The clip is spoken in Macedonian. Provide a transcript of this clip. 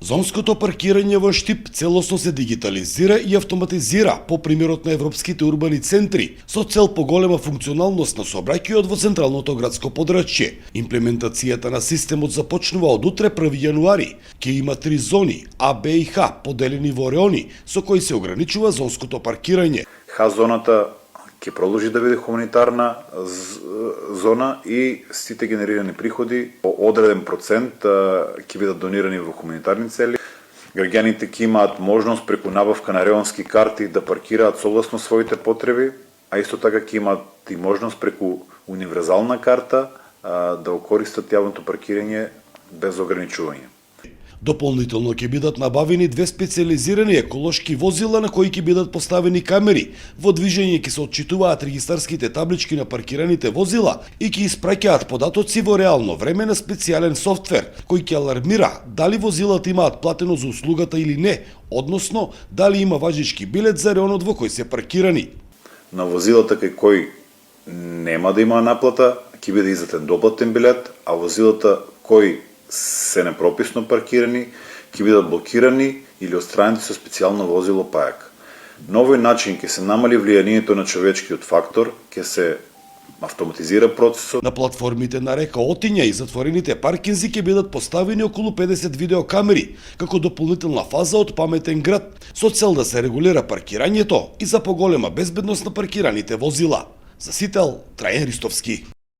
Зонското паркирање во Штип целосно се дигитализира и автоматизира по примерот на европските урбани центри со цел поголема функционалност на сообраќајот во централното градско подрачје. Имплементацијата на системот започнува од утре 1 јануари. Ќе има 3 зони А, Б и Х поделени во реони со кои се ограничува зонското паркирање. Х зоната ќе продолжи да биде хуманитарна зона и сите генерирани приходи по одреден процент ќе бидат донирани во хуманитарни цели. Граѓаните ќе имаат можност преку набавка на реонски карти да паркираат согласно своите потреби, а исто така ќе имаат и можност преку универзална карта да го користат јавното паркирање без ограничување. Дополнително ќе бидат набавени 2 специализирани еколошки возила на кои ќе бидат поставени камери. Во движење ќе се отчитуваат регистарските таблички на паркираните возила и ќе испраќаат податоци во реално време на специјален софтвер кој ќе алармира дали возилата имаат платено за услугата или не, односно дали има важечки билет за реонот во кој се паркирани. На возилата кај кои нема да има наплата ќе биде издаден доплатен билет, а возилата кои се непрописно паркирани ќе бидат блокирани или отстранети со специјално возило пајак. На овој начин ќе се намали влијанието на човечкиот фактор, ќе се автоматизира процесот. На платформите на река Отиња и затворените паркинзи ќе бидат поставени околу 50 видеокамери, како дополнителна фаза од паметен град, со цел да се регулира паркирањето и за поголема безбедност на паркираните возила. За Сител, Трајан Ристовски.